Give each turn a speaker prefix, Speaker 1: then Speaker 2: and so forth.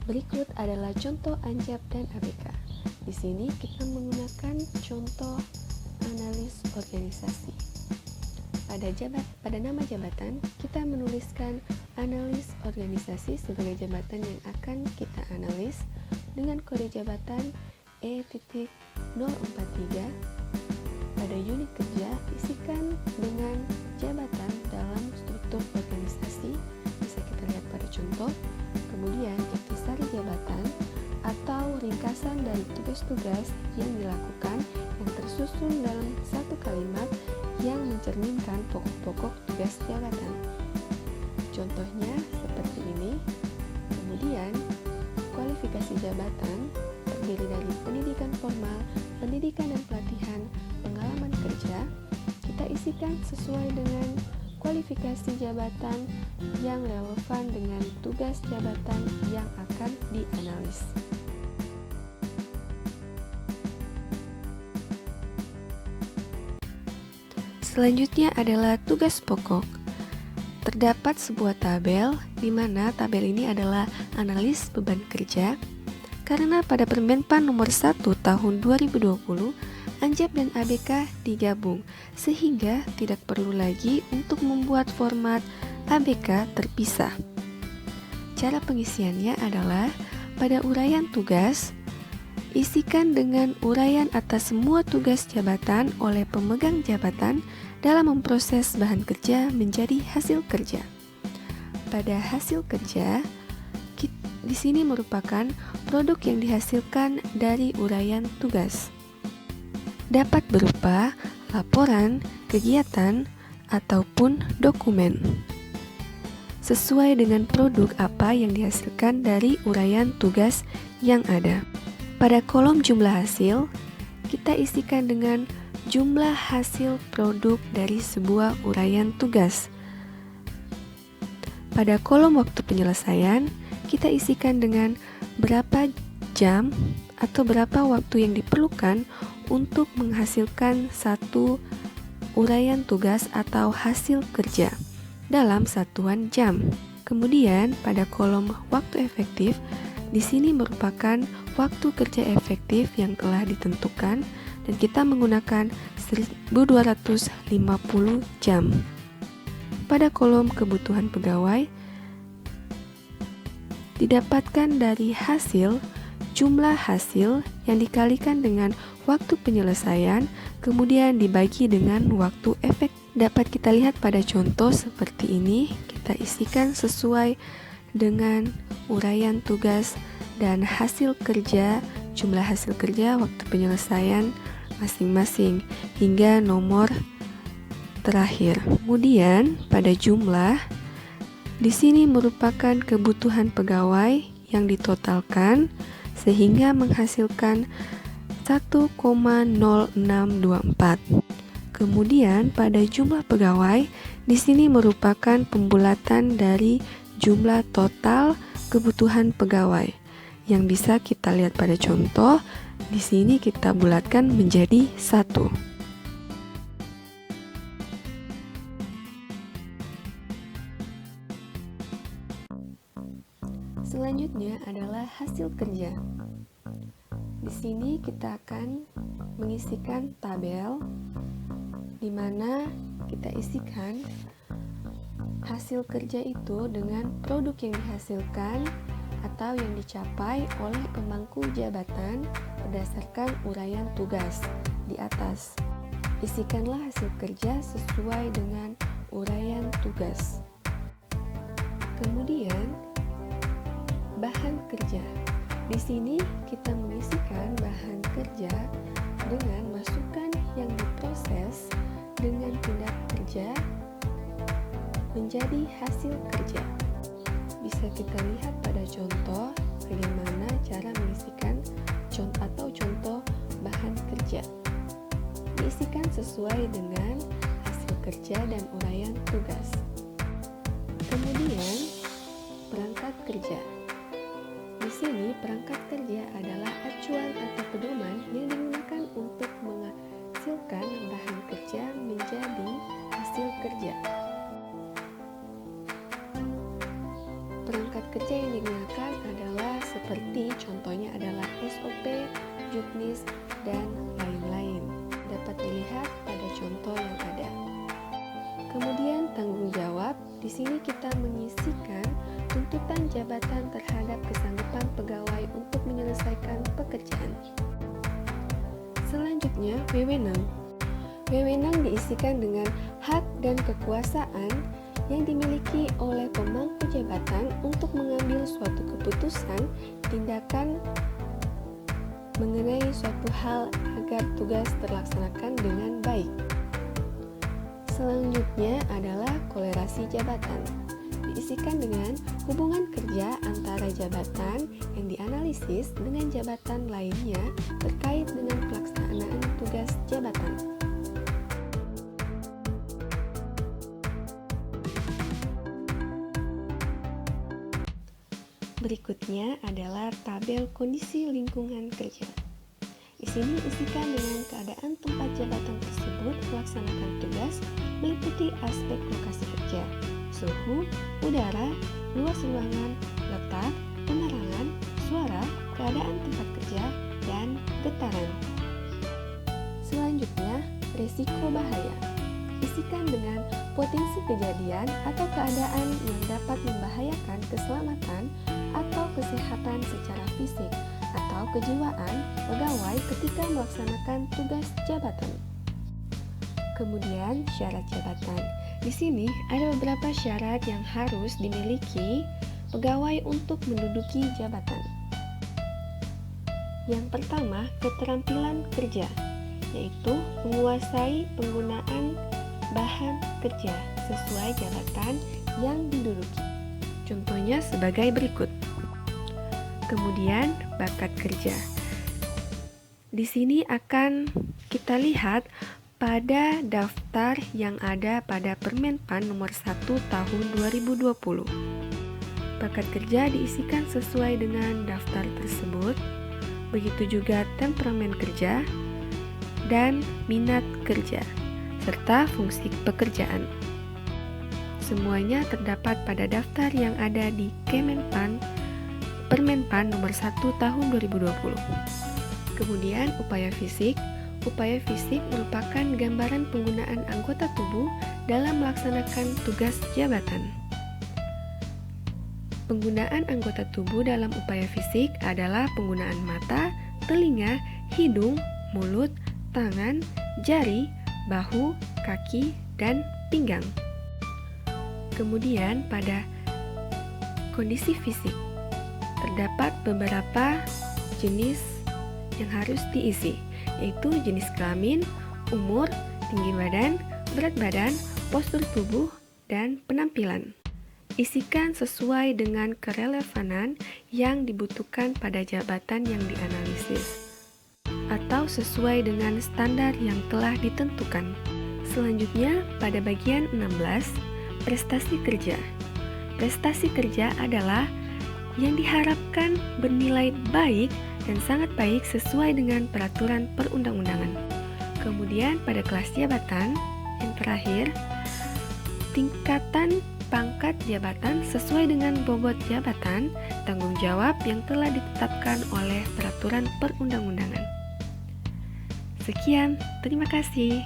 Speaker 1: Berikut adalah contoh ANJAP dan ABK. Di sini kita menggunakan contoh analis organisasi. Pada nama jabatan, kita menuliskan analis organisasi sebagai jabatan yang akan kita analis dengan kode jabatan E.043. Pada unit kerja, isikan dengan jabatan dalam struktur organisasi, bisa kita lihat pada contoh. Kemudian, intisari jabatan atau ringkasan dari tugas-tugas yang dilakukan yang tersusun dalam satu kalimat yang mencerminkan pokok-pokok tugas jabatan. Contohnya seperti ini. Kemudian, kualifikasi jabatan terdiri dari pendidikan formal, pendidikan dan pelatihan, pengalaman kerja. Kita isikan sesuai dengan kualifikasi jabatan yang relevan dengan tugas jabatan yang akan dianalis. Selanjutnya adalah tugas pokok. Terdapat sebuah tabel di mana tabel ini adalah analis beban kerja karena pada Permenpan nomor 1 tahun 2020 ANJAP dan ABK digabung sehingga tidak perlu lagi untuk membuat format ABK terpisah. Cara pengisiannya adalah pada uraian tugas, isikan dengan uraian atas semua tugas jabatan oleh pemegang jabatan dalam memproses bahan kerja menjadi hasil kerja. Pada hasil kerja, di sini merupakan produk yang dihasilkan dari uraian tugas. Dapat berupa laporan, kegiatan, ataupun dokumen. Sesuai dengan produk apa yang dihasilkan dari uraian tugas yang ada. Pada kolom jumlah hasil, kita isikan dengan jumlah hasil produk dari sebuah uraian tugas. Pada kolom waktu penyelesaian, kita isikan dengan berapa jam atau berapa waktu yang diperlukan untuk menghasilkan satu uraian tugas atau hasil kerja dalam satuan jam. Kemudian pada kolom waktu efektif, di sini merupakan waktu kerja efektif yang telah ditentukan dan kita menggunakan 1250 jam. Pada kolom kebutuhan pegawai, didapatkan dari hasil, jumlah hasil yang dikalikan dengan waktu penyelesaian, kemudian dibagi dengan waktu efek. Dapat kita lihat pada contoh seperti ini, kita isikan sesuai dengan uraian tugas dan hasil kerja, jumlah hasil kerja, waktu penyelesaian masing-masing hingga nomor terakhir. Kemudian pada jumlah, di sini merupakan kebutuhan pegawai yang ditotalkan sehingga menghasilkan 1,0624. Kemudian pada jumlah pegawai, di sini merupakan pembulatan dari jumlah total kebutuhan pegawai yang bisa kita lihat pada contoh. Di sini kita bulatkan menjadi 1. Selanjutnya adalah hasil kerja. Di sini kita akan mengisikan tabel di mana kita isikan hasil kerja itu dengan produk yang dihasilkan atau yang dicapai oleh pemangku jabatan berdasarkan uraian tugas di atas. Isikanlah hasil kerja sesuai dengan uraian tugas. Kemudian bahan kerja. Di sini kita mengisikan bahan kerja dengan masukan yang diproses dengan tindak kerja menjadi hasil kerja. Bisa kita lihat pada contoh bagaimana cara mengisikan contoh bahan kerja. Diisikan sesuai dengan hasil kerja dan uraian tugas. Kemudian perangkat kerja. Di sini perangkat kerja adalah acuan atau pedoman yang digunakan untuk menghasilkan bahan kerja menjadi hasil kerja. Perangkat kerja yang digunakan adalah seperti contohnya adalah SOP, juknis, dan lain-lain. Dapat dilihat pada contoh yang ada. Kemudian tanggung jawab, di sini kita mengisikan tuntutan jabatan terhadap kesanggupan pegawai untuk menyelesaikan pekerjaan. Selanjutnya, wewenang. Wewenang diisikan dengan hak dan kekuasaan yang dimiliki oleh pemangku jabatan untuk mengambil suatu keputusan, tindakan mengenai suatu hal agar tugas terlaksanakan dengan baik. Selanjutnya adalah kolerasi jabatan. Diisikan dengan hubungan kerja antara jabatan yang dianalisis dengan jabatan lainnya terkait dengan pelaksanaan tugas jabatan. Berikutnya adalah tabel kondisi lingkungan kerja. Di sini isikan dengan keadaan tempat jabatan tersebut melaksanakan tugas meliputi aspek lokasi kerja, suhu, udara, luas ruangan, letak, penerangan, suara, keadaan tempat kerja, dan getaran. Selanjutnya, resiko bahaya. Isikan dengan potensi kejadian atau keadaan yang dapat membahayakan keselamatan atau kesehatan secara fisik atau kejiwaan pegawai ketika melaksanakan tugas jabatan. Kemudian, syarat jabatan. Di sini ada beberapa syarat yang harus dimiliki pegawai untuk menduduki jabatan. Yang pertama, keterampilan kerja, yaitu menguasai penggunaan bahan kerja sesuai jabatan yang diduduki. Contohnya sebagai berikut. Kemudian, bakat kerja. Di sini akan kita lihat pada daftar yang ada pada Permenpan nomor 1 tahun 2020. Bakat kerja diisikan sesuai dengan daftar tersebut. Begitu juga temperamen kerja dan minat kerja, serta fungsi pekerjaan. Semuanya terdapat pada daftar yang ada di Permenpan nomor 1 tahun 2020. Kemudian upaya fisik. Upaya fisik merupakan gambaran penggunaan anggota tubuh dalam melaksanakan tugas jabatan. Penggunaan anggota tubuh dalam upaya fisik adalah penggunaan mata, telinga, hidung, mulut, tangan, jari, bahu, kaki, dan pinggang. Kemudian pada kondisi fisik, terdapat beberapa jenis yang harus diisi, yaitu jenis kelamin, umur, tinggi badan, berat badan, postur tubuh, dan penampilan. Isikan sesuai dengan kerelevanan yang dibutuhkan pada jabatan yang dianalisis, atau sesuai dengan standar yang telah ditentukan. Selanjutnya, pada bagian 16, prestasi kerja. Prestasi kerja adalah yang diharapkan bernilai baik dan sangat baik sesuai dengan peraturan perundang-undangan. Kemudian pada kelas jabatan, yang terakhir, tingkatan pangkat jabatan sesuai dengan bobot jabatan, tanggung jawab yang telah ditetapkan oleh peraturan perundang-undangan. Sekian, terima kasih.